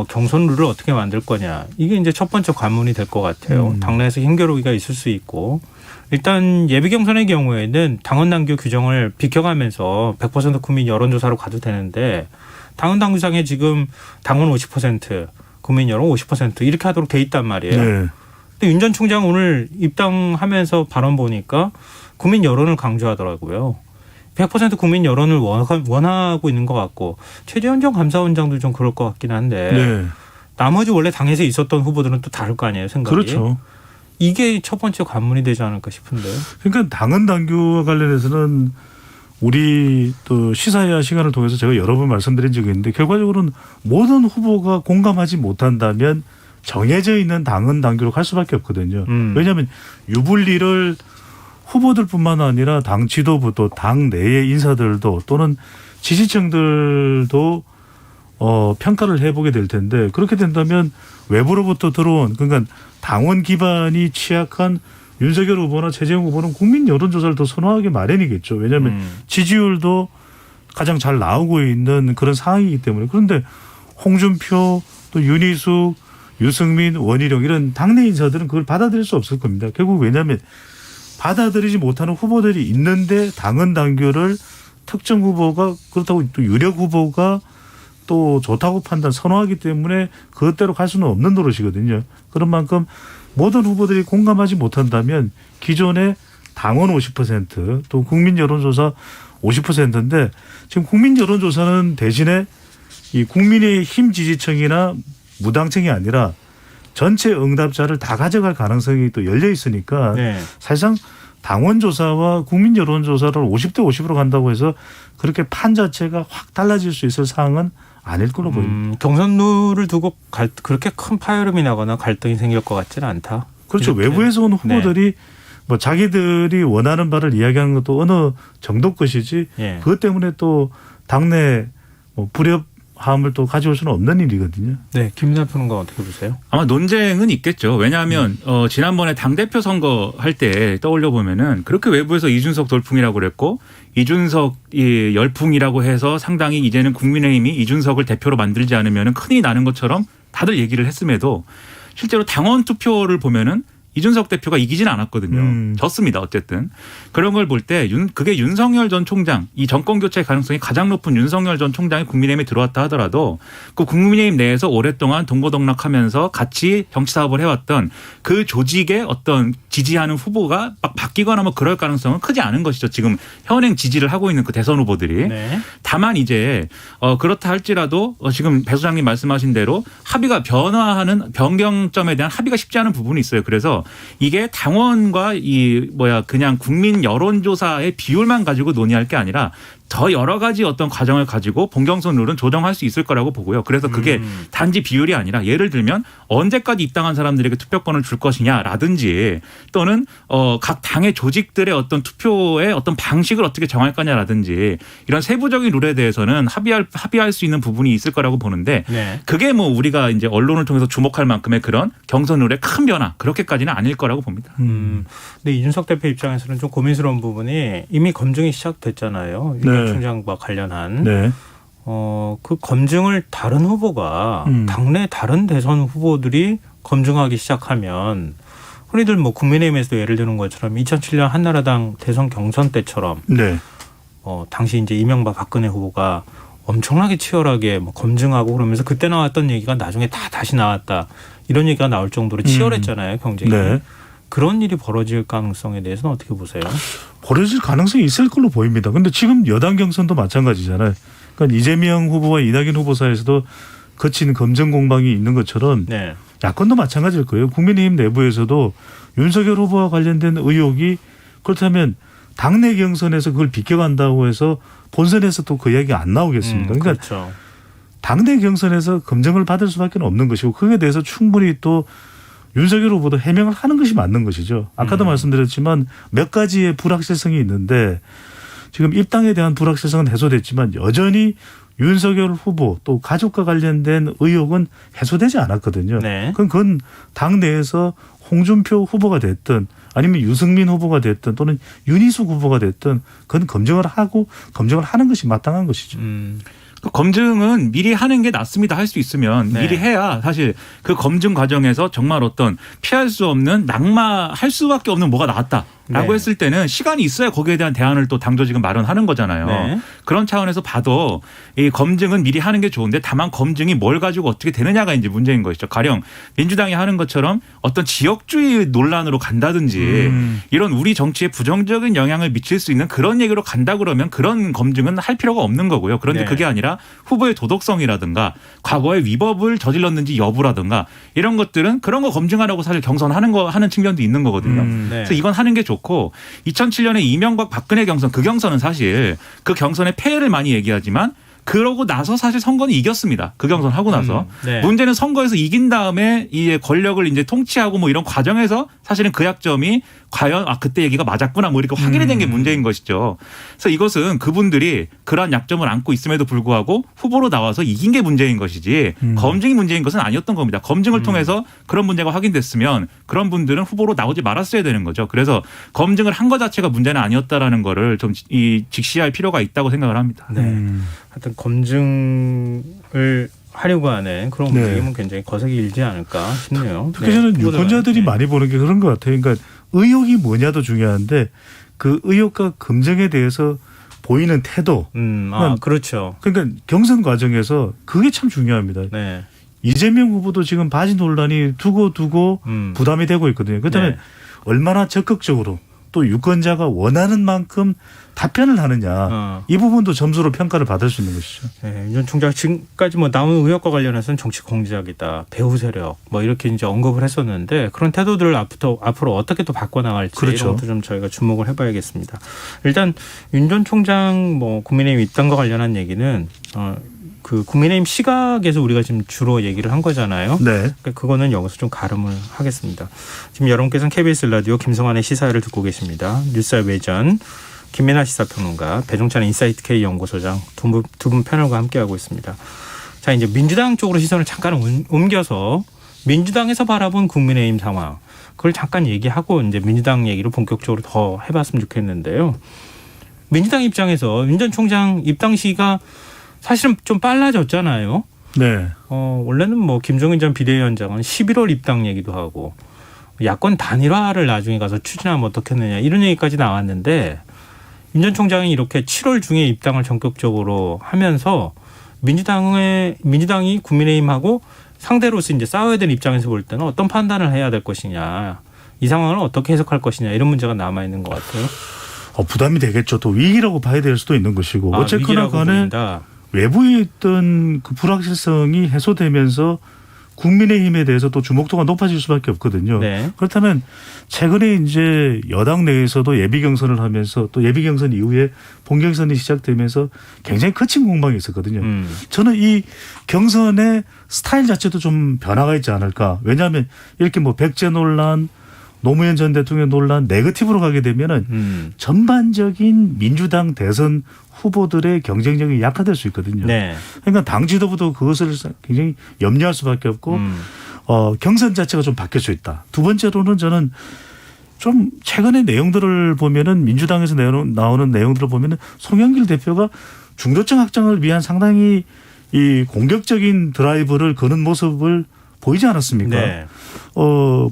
경선 룰을 어떻게 만들 거냐. 이게 이제 첫 번째 관문이 될 것 같아요. 당내에서 힘겨루기가 있을 수 있고. 일단 예비 경선의 경우에는 당원 당규 규정을 비켜가면서 100% 국민 여론조사로 가도 되는데 당원 당규상에 지금 당원 50%, 국민 여론 50% 이렇게 하도록 돼 있단 말이에요. 네. 근데 윤 전 총장 오늘 입당하면서 발언 보니까 국민 여론을 강조하더라고요. 100% 국민 여론을 원하고 있는 것 같고 최재현 전 감사원장도 좀 그럴 것 같긴 한데 네. 나머지 원래 당에서 있었던 후보들은 또 다를 거 아니에요, 생각이. 그렇죠. 이게 첫 번째 관문이 되지 않을까 싶은데요. 그러니까 당헌 당규와 관련해서는 우리 또 시사회 시간을 통해서 제가 여러 번 말씀드린 적이 있는데 결과적으로는 모든 후보가 공감하지 못한다면 정해져 있는 당헌 당규로 갈 수밖에 없거든요. 왜냐하면 유불리를 후보들뿐만 아니라 당 지도부도 당 내의 인사들도 또는 지지층들도 평가를 해보게 될 텐데 그렇게 된다면 외부로부터 들어온 그러니까 당원 기반이 취약한 윤석열 후보나 최재형 후보는 국민 여론조사를 더 선호하기 마련이겠죠. 왜냐하면 지지율도 가장 잘 나오고 있는 그런 상황이기 때문에. 그런데 홍준표 또 윤희숙 유승민 원희룡 이런 당내 인사들은 그걸 받아들일 수 없을 겁니다. 결국 왜냐하면 받아들이지 못하는 후보들이 있는데 당헌 당규를 특정 후보가 그렇다고 또 유력 후보가 또 좋다고 선호하기 때문에 그것대로 갈 수는 없는 노릇이거든요. 그런 만큼 모든 후보들이 공감하지 못한다면 기존의 당원 50% 또 국민 여론조사 50%인데 지금 국민 여론조사는 대신에 이 국민의힘 지지층이나 무당층이 아니라 전체 응답자를 다 가져갈 가능성이 또 열려 있으니까 네. 사실상 당원 조사와 국민 여론 조사를 50대 50으로 간다고 해서 그렇게 판 자체가 확 달라질 수 있을 사항은 아닐 걸로 보입니다. 경선 룰을 두고 그렇게 큰 파열음이 나거나 갈등이 생길 것 같지는 않다. 그렇죠. 이렇게. 외부에서 온 후보들이 네. 뭐 자기들이 원하는 바를 이야기하는 것도 어느 정도 것이지 네. 그것 때문에 또 당내 뭐 불협화음을 또 가져올 수는 없는 일이거든요. 네, 김 대표는 건 어떻게 보세요? 아마 논쟁은 있겠죠. 왜냐하면 지난번에 당대표 선거 할 때 떠올려 보면은 그렇게 외부에서 이준석 돌풍이라고 그랬고 이준석 열풍이라고 해서 상당히 이제는 국민의힘이 이준석을 대표로 만들지 않으면 큰일이 나는 것처럼 다들 얘기를 했음에도 실제로 당원 투표를 보면은 이준석 대표가 이기진 않았거든요. 졌습니다. 어쨌든. 그런 걸 볼 때 그게 윤석열 전 총장 이 정권 교체 가능성이 가장 높은 윤석열 전 총장이 국민의힘에 들어왔다 하더라도 그 국민의힘 내에서 오랫동안 동고동락하면서 같이 정치 사업을 해왔던 그 조직의 어떤 지지하는 후보가 막 바뀌거나 뭐 그럴 가능성은 크지 않은 것이죠. 지금 현행 지지를 하고 있는 그 대선 후보들이. 네. 다만 이제 그렇다 할지라도 지금 배 소장님 말씀하신 대로 합의가 변화하는 변경점에 대한 합의가 쉽지 않은 부분이 있어요. 그래서 이게 당원과 그냥 국민 여론조사의 비율만 가지고 논의할 게 아니라 더 여러 가지 어떤 과정을 가지고 본경선 룰은 조정할 수 있을 거라고 보고요. 그래서 그게 단지 비율이 아니라 예를 들면 언제까지 입당한 사람들에게 투표권을 줄 것이냐라든지 또는 각 당의 조직들의 어떤 투표의 어떤 방식을 어떻게 정할 거냐라든지 이런 세부적인 룰에 대해서는 합의할 수 있는 부분이 있을 거라고 보는데 네. 그게 뭐 우리가 이제 언론을 통해서 주목할 만큼의 그런 경선 룰의 큰 변화 그렇게까지는 아닐 거라고 봅니다. 근데 이준석 대표 입장에서는 좀 고민스러운 부분이 이미 검증이 시작됐잖아요. 윤 총장과 관련한. 네. 그 검증을 다른 후보가 당내 다른 대선 후보들이 검증하기 시작하면 흔히들 뭐 국민의힘에서도 예를 드는 것처럼 2007년 한나라당 대선 경선 때처럼 네. 당시 이제 이명박 박근혜 후보가 엄청나게 치열하게 뭐 검증하고 그러면서 그때 나왔던 얘기가 나중에 다 다시 나왔다. 이런 얘기가 나올 정도로 치열했잖아요, 경쟁이. 네. 그런 일이 벌어질 가능성에 대해서는 어떻게 보세요? 벌어질 가능성이 있을 걸로 보입니다. 근데 지금 여당 경선도 마찬가지잖아요. 그러니까 이재명 후보와 이낙연 후보 사이에서도 거친 검증 공방이 있는 것처럼 네. 야권도 마찬가지일 거예요. 국민의힘 내부에서도 윤석열 후보와 관련된 의혹이 그렇다면 당내 경선에서 그걸 비껴간다고 해서 본선에서 또 그 이야기가 안 나오겠습니까? 그러니까 그렇죠. 당내 경선에서 검증을 받을 수밖에 없는 것이고 그에 대해서 충분히 또 윤석열 후보도 해명을 하는 것이 맞는 것이죠. 아까도 말씀드렸지만 몇 가지의 불확실성이 있는데 지금 입당에 대한 불확실성은 해소됐지만 여전히 윤석열 후보 또 가족과 관련된 의혹은 해소되지 않았거든요. 네. 그건 당내에서 홍준표 후보가 됐든 아니면 유승민 후보가 됐든 또는 윤희숙 후보가 됐든 그건 검증을 하는 것이 마땅한 것이죠. 그 검증은 미리 하는 게 낫습니다. 할 수 있으면 네. 미리 해야 사실 그 검증 과정에서 정말 어떤 피할 수 없는 낙마할 수밖에 없는 뭐가 나왔다라고 네. 했을 때는 시간이 있어야 거기에 대한 대안을 또 당조직은 마련하는 거잖아요. 네. 그런 차원에서 봐도 이 검증은 미리 하는 게 좋은데 다만 검증이 뭘 가지고 어떻게 되느냐가 이제 문제인 것이죠. 가령 민주당이 하는 것처럼 어떤 지역주의 논란으로 간다든지 이런 우리 정치에 부정적인 영향을 미칠 수 있는 그런 얘기로 간다 그러면 그런 검증은 할 필요가 없는 거고요. 그런데 네. 그게 아니라 후보의 도덕성이라든가 과거의 위법을 저질렀는지 여부라든가 이런 것들은 그런 거 검증하라고 사실 하는 측면도 있는 거거든요. 네. 그래서 이건 하는 게 좋고 2007년에 이명박 박근혜 경선 그 경선은 사실 그 경선의 폐해를 많이 얘기하지만 그러고 나서 사실 선거는 이겼습니다. 그 경선 하고 나서. 네. 문제는 선거에서 이긴 다음에 이 권력을 이제 통치하고 뭐 이런 과정에서 사실은 그 약점이 과연 그때 얘기가 맞았구나 뭐 이렇게 확인이 된 게 문제인 것이죠. 그래서 이것은 그분들이 그러한 약점을 안고 있음에도 불구하고 후보로 나와서 이긴 게 문제인 것이지 검증이 문제인 것은 아니었던 겁니다. 검증을 통해서 그런 문제가 확인됐으면 그런 분들은 후보로 나오지 말았어야 되는 거죠. 그래서 검증을 한 것 자체가 문제는 아니었다라는 거를 좀 직시할 필요가 있다고 생각을 합니다. 네. 하여튼 검증을 하려고 하는 그런 움직임은 굉장히 거세게 일지 않을까 싶네요. 특히 저는 유권자들이 네. 많이 보는 게 그런 것 같아요. 그러니까 의혹이 뭐냐도 중요한데 그 의혹과 검증에 대해서 보이는 태도. 그렇죠. 그러니까 경선 과정에서 그게 참 중요합니다. 네. 이재명 후보도 지금 바지 논란이 두고 부담이 되고 있거든요. 그렇다면 네. 얼마나 적극적으로 또 유권자가 원하는 만큼 답변을 하느냐 이 부분도 점수로 평가를 받을 수 있는 것이죠. 네, 윤 총장 지금까지 뭐 나온 의혹과 관련해서는 정치 공작이다, 배후 세력 뭐 이렇게 이제 언급을 했었는데 그런 태도들을 앞으로 어떻게 또 바꿔 나갈지 그렇죠. 이런 것도 좀 저희가 주목을 해봐야겠습니다. 일단 윤 전 총장 뭐 국민의힘 입당과 관련한 얘기는 그 국민의힘 시각에서 우리가 지금 주로 얘기를 한 거잖아요. 네. 그러니까 그거는 여기서 좀 가름을 하겠습니다. 지금 여러분께서는 KBS 라디오 김성환의 시사회를 듣고 계십니다. 뉴스의 외전 김민하 시사평론가, 배종찬 인사이트 K 연구소장 두 분 패널과 함께하고 있습니다. 자, 이제 민주당 쪽으로 시선을 잠깐 옮겨서 민주당에서 바라본 국민의힘 상황, 그걸 잠깐 얘기하고 이제 민주당 얘기를 본격적으로 더 해봤으면 좋겠는데요. 민주당 입장에서 윤 전 총장 입당 시기가 사실은 좀 빨라졌잖아요. 네. 원래는 뭐 김종인 전 비대위원장은 11월 입당 얘기도 하고 야권 단일화를 나중에 가서 추진하면 어떻겠느냐 이런 얘기까지 나왔는데 윤 전 총장이 이렇게 7월 중에 입당을 전격적으로 하면서 민주당이 국민의힘하고 상대로서 이제 싸워야 되는 입장에서 볼 때는 어떤 판단을 해야 될 것이냐, 이 상황을 어떻게 해석할 것이냐 이런 문제가 남아 있는 것 같아요. 부담이 되겠죠. 또 위기라고 봐야 될 수도 있는 것이고 어쨌거나 간에 외부에 있던 그 불확실성이 해소되면서 국민의힘에 대해서 또 주목도가 높아질 수밖에 없거든요. 네. 그렇다면 최근에 이제 여당 내에서도 예비 경선을 하면서 또 예비 경선 이후에 본경선이 시작되면서 굉장히 거친 공방이 있었거든요. 저는 이 경선의 스타일 자체도 좀 변화가 있지 않을까. 왜냐하면 이렇게 뭐 백제 논란, 노무현 전 대통령 논란 네거티브로 가게 되면은 전반적인 민주당 대선 후보들의 경쟁력이 약화될 수 있거든요. 네. 그러니까 당 지도부도 그것을 굉장히 염려할 수밖에 없고 경선 자체가 좀 바뀔 수 있다. 두 번째로는 저는 좀 최근의 내용들을 보면은 민주당에서 나오는 내용들을 보면은 송영길 대표가 중도층 확장을 위한 상당히 이 공격적인 드라이브를 거는 모습을 보이지 않았습니까? 네.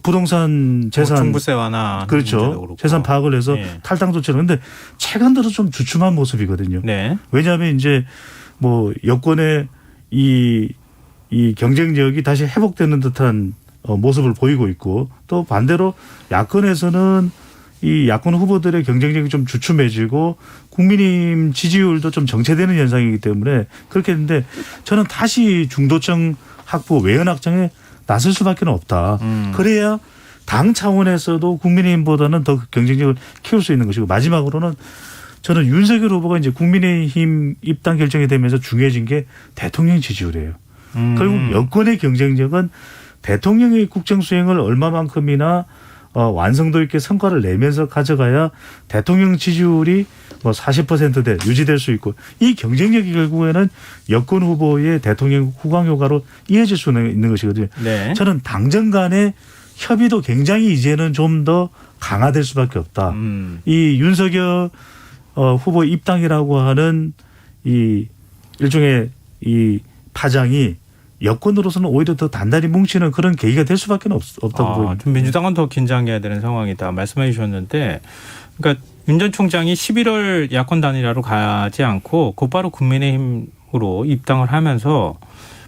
부동산 재산 종부세 완화 그렇죠. 재산 파악을 해서 네. 탈당 조치를 했는데 최근 들어 좀 주춤한 모습이거든요. 네. 왜냐하면 이제 뭐 여권의 이 경쟁력이 다시 회복되는 듯한 모습을 보이고 있고 또 반대로 야권에서는 이 야권 후보들의 경쟁력이 좀 주춤해지고 국민의힘 지지율도 좀 정체되는 현상이기 때문에 그렇게 했는데 저는 다시 중도층 확보 외연 확장에 나설 수밖에 없다. 그래야 당 차원에서도 국민의힘보다는 더 경쟁력을 키울 수 있는 것이고 마지막으로는 저는 윤석열 후보가 이제 국민의힘 입당 결정이 되면서 중요해진 게 대통령 지지율이에요. 결국 여권의 경쟁력은 대통령의 국정 수행을 얼마만큼이나 완성도 있게 성과를 내면서 가져가야 대통령 지지율이 뭐 40%대 유지될 수 있고 이 경쟁력이 결국에는 여권 후보의 대통령 후광 효과로 이어질 수 있는 것이거든요. 네. 저는 당정 간의 협의도 굉장히 이제는 좀 더 강화될 수밖에 없다. 이 윤석열 후보 입당이라고 하는 이 일종의 이 파장이 여권으로서는 오히려 더 단단히 뭉치는 그런 계기가 될 수밖에 없다고 보입니다. 좀 민주당은 더 긴장해야 되는 상황이다 말씀해 주셨는데 그러니까 윤 전 총장이 11월 야권 단일화로 가지 않고 곧바로 국민의힘으로 입당을 하면서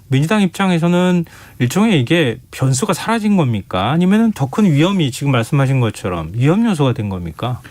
민주당 입장에서는 일종의 이게 변수가 사라진 겁니까? 아니면 더 큰 위험이 지금 말씀하신 것처럼 위험 요소가 된 겁니까?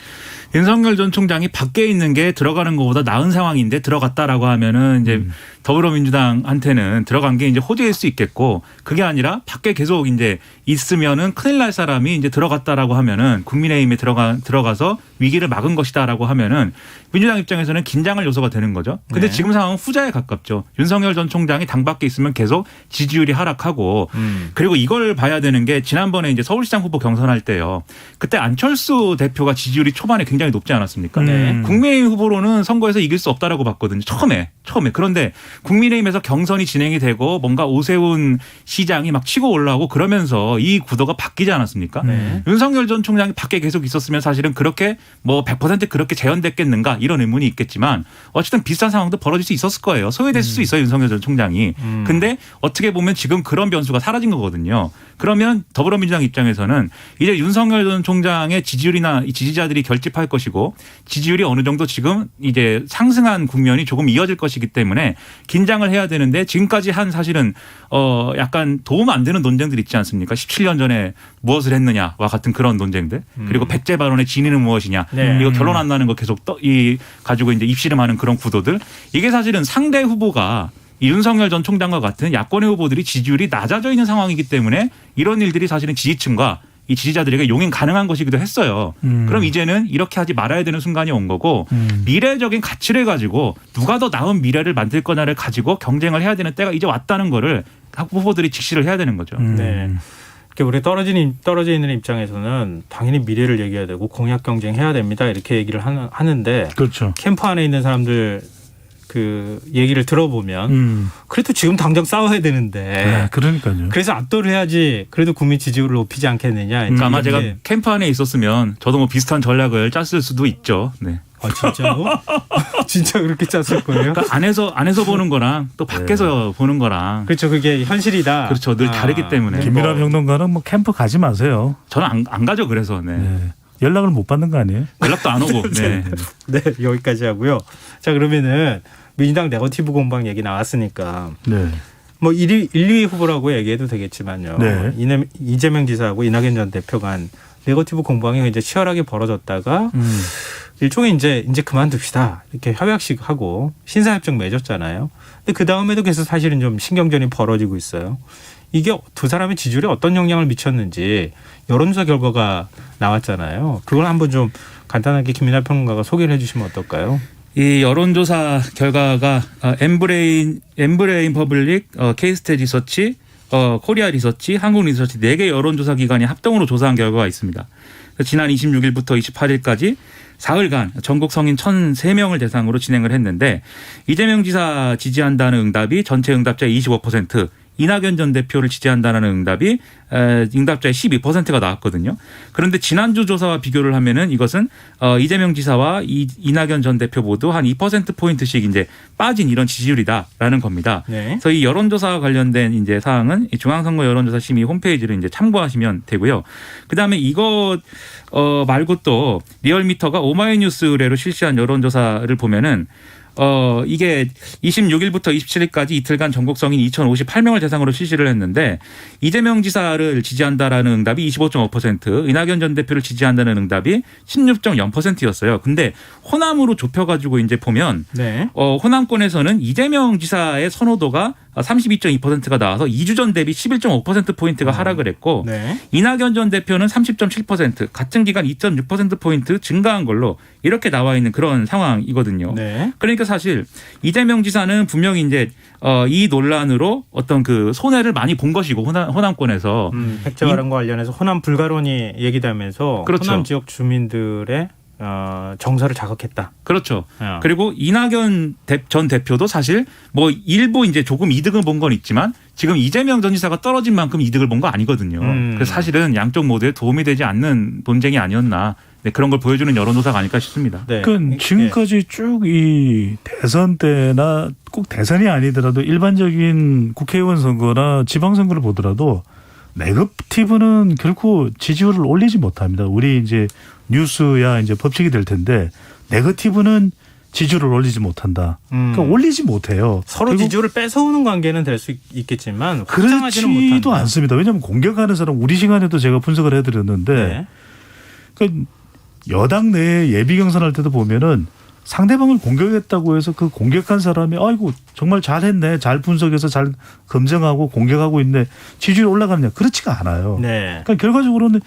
윤석열 전 총장이 밖에 있는 게 들어가는 것보다 나은 상황인데 들어갔다라고 하면은 이제 더불어민주당한테는 들어간 게 이제 호재일 수 있겠고 그게 아니라 밖에 계속 이제 있으면은 큰일 날 사람이 이제 들어갔다라고 하면은 국민의힘에 들어가서 위기를 막은 것이다라고 하면은 민주당 입장에서는 긴장할 요소가 되는 거죠. 근데 네. 지금 상황은 후자에 가깝죠. 윤석열 전 총장이 당 밖에 있으면 계속 지지율이 하락하고 그리고 이걸 봐야 되는 게 지난번에 이제 서울시장 후보 경선할 때요. 그때 안철수 대표가 지지율이 초반에 굉장히 높지 않았습니까? 네. 국민의힘 후보로는 선거에서 이길 수 없다라고 봤거든요. 처음에. 그런데 국민의힘에서 경선이 진행이 되고 뭔가 오세훈 시장이 막 치고 올라오고 그러면서 이 구도가 바뀌지 않았습니까? 네. 윤석열 전 총장이 밖에 계속 있었으면 사실은 그렇게 뭐 100% 그렇게 재현됐겠는가 이런 의문이 있겠지만 어쨌든 비슷한 상황도 벌어질 수 있었을 거예요. 소외됐을 수 있어요. 윤석열 전 총장이. 근데 어떻게 보면 지금 그런 변수가 사라진 거거든요. 그러면 더불어민주당 입장에서는 이제 윤석열 전 총장의 지지율이나 지지자들이 결집할 것이고 지지율이 어느 정도 지금 이제 상승한 국면이 조금 이어질 것이기 때문에 긴장을 해야 되는데 지금까지 한 사실은 약간 도움 안 되는 논쟁들 있지 않습니까? 17년 전에 무엇을 했느냐와 같은 그런 논쟁들 그리고 백제 발언의 진위는 무엇이냐 네. 이거 결론 안 나는 거 계속 가지고 이제 입씨름하는 그런 구도들 이게 사실은 상대 후보가 이 윤석열 전 총장과 같은 야권의 후보들이 지지율이 낮아져 있는 상황이기 때문에 이런 일들이 사실은 지지층과 이 지지자들에게 용인 가능한 것이기도 했어요. 그럼 이제는 이렇게 하지 말아야 되는 순간이 온 거고 미래적인 가치를 가지고 누가 더 나은 미래를 만들 거냐를 가지고 경쟁을 해야 되는 때가 이제 왔다는 거를 각 후보들이 직시를 해야 되는 거죠. 네. 이렇게 우리 떨어져 있는 입장에서는 당연히 미래를 얘기해야 되고 공약 경쟁해야 됩니다. 이렇게 얘기를 하는데 그렇죠. 캠프 안에 있는 사람들 그 얘기를 들어보면 그래도 지금 당장 싸워야 되는데 네, 그러니까요. 그래서 압도를 해야지 그래도 국민 지지율을 높이지 않겠느냐. 그러니까 아마 제가 이렇게. 캠프 안에 있었으면 저도 뭐 비슷한 전략을 짰을 수도 있죠. 네. 아 진짜로? 진짜 그렇게 짰을 거예요? 그러니까 안에서 보는 거랑 또 밖에서 보는 거랑 그렇죠. 그게 현실이다. 그렇죠. 늘 다르기 때문에. 김민하 평론가는 뭐 캠프 가지 마세요. 저는 안 가죠. 그래서 네. 네. 연락을 못 받는 거 아니에요? 연락도 안 오고. 네. 네 여기까지 하고요. 자 그러면은 민주당 네거티브 공방 얘기 나왔으니까 네. 뭐 1, 2위 후보라고 얘기해도 되겠지만요. 네. 이재명 지사하고 이낙연 전 대표 간 네거티브 공방이 이제 치열하게 벌어졌다가 일종의 이제 그만둡시다 이렇게 협약식 하고 신사협정 맺었잖아요. 근데 그 다음에도 계속 사실은 좀 신경전이 벌어지고 있어요. 이게 두 사람의 지지율에 어떤 영향을 미쳤는지 여론조사 결과가 나왔잖아요. 그걸 한번 좀 간단하게 김민하 평론가가 소개를 해주시면 어떨까요? 이 여론조사 결과가 엠브레인 퍼블릭, K스탯 리서치, 코리아 리서치, 한국 리서치 4개 여론조사 기관이 합동으로 조사한 결과가 있습니다. 지난 26일부터 28일까지 사흘간 전국 성인 1,003명을 대상으로 진행을 했는데 이재명 지사 지지한다는 응답이 전체 응답자의 25%, 이낙연 전 대표를 지지한다는 응답이 응답자의 12%가 나왔거든요. 그런데 지난주 조사와 비교를 하면은 이것은 이재명 지사와 이낙연 전 대표 모두 한 2%포인트씩 이제 빠진 이런 지지율이다라는 겁니다. 네. 그래서 이 여론조사와 관련된 이제 사항은 이 중앙선거 여론조사 심의 홈페이지를 이제 참고하시면 되고요. 그다음에 이거 말고 또 리얼미터가 오마이뉴스 의뢰로 실시한 여론조사를 보면은 이게 26일부터 27일까지 이틀간 전국 성인 2,058명을 대상으로 실시를 했는데 이재명 지사를 지지한다라는 응답이 25.5%, 이낙연 전 대표를 지지한다는 응답이 16.0%였어요. 근데 호남으로 좁혀가지고 이제 보면 네. 호남권에서는 이재명 지사의 선호도가 32.2%가 나와서 2주 전 대비 11.5%포인트가 하락을 했고 네. 이낙연 전 대표는 30.7% 같은 기간 2.6%포인트 증가한 걸로 이렇게 나와 있는 그런 상황이거든요. 네. 그러니까 사실 이재명 지사는 분명히 이제 이 논란으로 어떤 그 손해를 많이 본 것이고 호남권에서 백제 발언과 관련해서 호남 불가론이 얘기되면서 그렇죠. 호남 지역 주민들의 정서를 자극했다. 그렇죠. 그리고 이낙연 전 대표도 사실 뭐 일부 이제 조금 이득은 본 건 있지만 지금 이재명 전 지사가 떨어진 만큼 이득을 본 거 아니거든요. 그래서 사실은 양쪽 모두에 도움이 되지 않는 논쟁이 아니었나. 네, 그런 걸 보여주는 여론조사가 아닐까 싶습니다. 네. 그러니까 지금까지 쭉 이 대선 때나 꼭 대선이 아니더라도 일반적인 국회의원 선거나 지방선거를 보더라도 네거티브는 결코 지지율을 올리지 못합니다. 우리 이제 뉴스야 이제 법칙이 될 텐데 네거티브는 지지율을 올리지 못한다. 그러니까 올리지 못해요. 서로 지지율을 뺏어오는 관계는 될 수 있겠지만 확장하지는 못한다. 그렇지도 않습니다. 왜냐하면 공격하는 사람 우리 시간에도 제가 분석을 해드렸는데 네. 그러니까 여당 내에 예비 경선할 때도 보면은 상대방을 공격했다고 해서 그 공격한 사람이 아이고 정말 잘했네, 잘 분석해서 잘 검증하고 공격하고 있네, 지지율이 올라가느냐, 그렇지가 않아요. 네. 그러니까 결과적으로는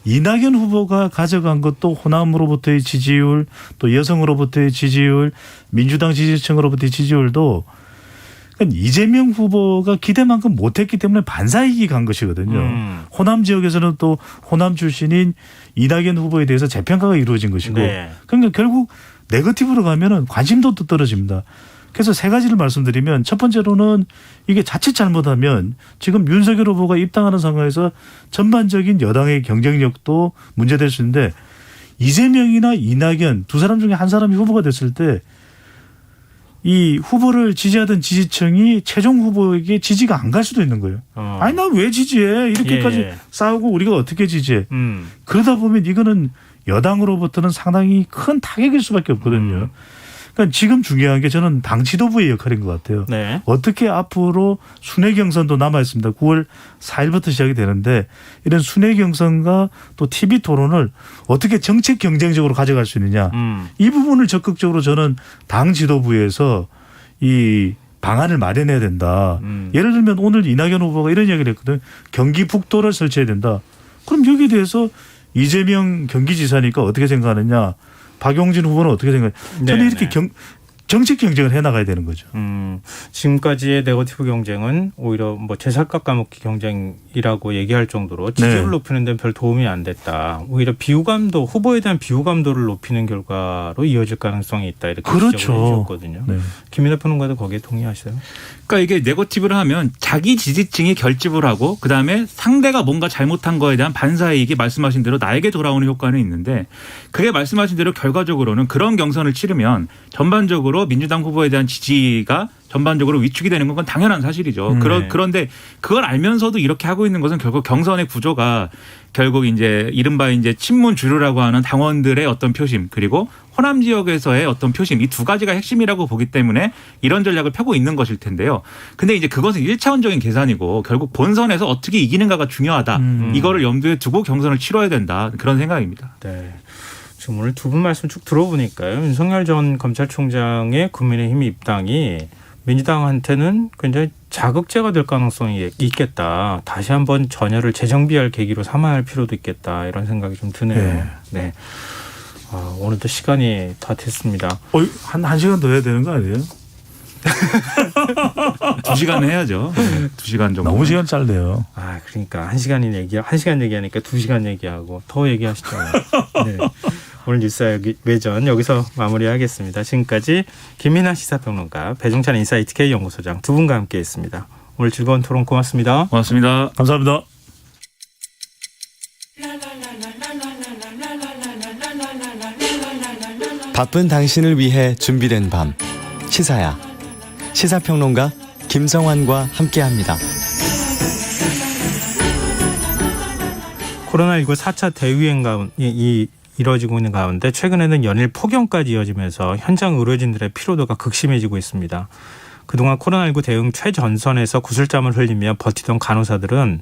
이낙연 후보가 가져간 것도 호남으로부터의 지지율, 또 여성으로부터의 지지율, 민주당 지지층으로부터의 지지율도 그러니까 이재명 후보가 기대만큼 못했기 때문에 반사이익이 간 것이거든요. 호남 지역에서는 또 호남 출신인 이낙연 후보에 대해서 재평가가 이루어진 것이고, 네. 그러니까 결국 네거티브로 가면은 관심도도 떨어집니다. 그래서 세 가지를 말씀드리면 첫 번째로는 이게 자칫 잘못하면 지금 윤석열 후보가 입당하는 상황에서 전반적인 여당의 경쟁력도 문제될 수 있는데 이재명이나 이낙연 두 사람 중에 한 사람이 후보가 됐을 때 이 후보를 지지하던 지지층이 최종 후보에게 지지가 안 갈 수도 있는 거예요. 아니 나 왜 지지해? 이렇게까지 예. 싸우고 우리가 어떻게 지지해? 그러다 보면 이거는 여당으로부터는 상당히 큰 타격일 수밖에 없거든요. 그러니까 지금 중요한 게 저는 당 지도부의 역할인 것 같아요. 네. 어떻게 앞으로 순회 경선도 남아 있습니다. 9월 4일부터 시작이 되는데 이런 순회 경선과 또 TV 토론을 어떻게 정책 경쟁적으로 가져갈 수 있느냐. 이 부분을 적극적으로 저는 당 지도부에서 이 방안을 마련해야 된다. 예를 들면 오늘 이낙연 후보가 이런 이야기를 했거든요. 경기 북도를 설치해야 된다. 그럼 여기에 대해서 이재명 경기지사니까 어떻게 생각하느냐. 박용진 후보는 어떻게 생각해요? 저는 이렇게 정책 경쟁을 해나가야 되는 거죠. 지금까지의 네거티브 경쟁은 오히려 뭐 제살값 까먹기 경쟁이라고 얘기할 정도로 지지율을 네. 높이는 데는 별 도움이 안 됐다. 오히려 비호감도 후보에 대한 비호감도를 높이는 결과로 이어질 가능성이 있다. 이렇게 지적을 그렇죠. 해주셨거든요. 네. 김민하 평론가도 거기에 동의하세요? 그러니까 이게 네거티브를 하면 자기 지지층이 결집을 하고 그다음에 상대가 뭔가 잘못한 거에 대한 반사이익이 말씀하신 대로 나에게 돌아오는 효과는 있는데 그게 말씀하신 대로 결과적으로는 그런 경선을 치르면 전반적으로 민주당 후보에 대한 지지가 전반적으로 위축이 되는 건 당연한 사실이죠. 네. 그런데 그걸 알면서도 이렇게 하고 있는 것은 결국 경선의 구조가 결국 이제 이른바 이제 친문 주류라고 하는 당원들의 어떤 표심 그리고 호남 지역에서의 어떤 표심 이 두 가지가 핵심이라고 보기 때문에 이런 전략을 펴고 있는 것일 텐데요. 근데 이제 그것은 1차원적인 계산이고 결국 본선에서 어떻게 이기는가가 중요하다. 이거를 염두에 두고 경선을 치러야 된다. 그런 생각입니다. 네. 지금 오늘 두 분 말씀 쭉 들어보니까요. 윤석열 전 검찰총장의 국민의힘 입당이 민주당한테는 굉장히 자극제가 될 가능성이 있겠다. 다시 한번 전열을 재정비할 계기로 삼아야 할 필요도 있겠다. 이런 생각이 좀 드네요. 네. 오늘도 시간이 다 됐습니다. 한 시간 더 해야 되는 거 아니에요? 2시간 해야죠. 2시간 정도. 너무 시간 짧네요. 그러니까 한 시간 얘기하니까 2시간 얘기하고 더 얘기하시잖아요. 네. 오늘 뉴스 외전 여기서 마무리하겠습니다. 지금까지 김민하 시사평론가, 배종찬 인사이트 K연구소장 두 분과 함께했습니다. 오늘 즐거운 토론 고맙습니다. 고맙습니다. 감사합니다. 바쁜 당신을 위해 준비된 밤 시사야. 시사평론가 김성환과 함께합니다. 코로나19 4차 대유행 가운데 이뤄지고 있는 가운데 최근에는 연일 폭염까지 이어지면서 현장 의료진들의 피로도가 극심해지고 있습니다. 그동안 코로나19 대응 최전선에서 구슬땀을 흘리며 버티던 간호사들은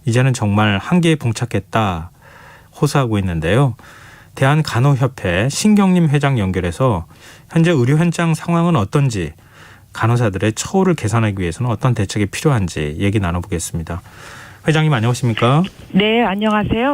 이제는 정말 한계에 봉착했다 호소하고 있는데요. 대한간호협회 신경림 회장 연결해서 현재 의료 현장 상황은 어떤지, 간호사들의 처우를 개선하기 위해서는 어떤 대책이 필요한지 얘기 나눠보겠습니다. 회장님 안녕하십니까? 네, 안녕하세요.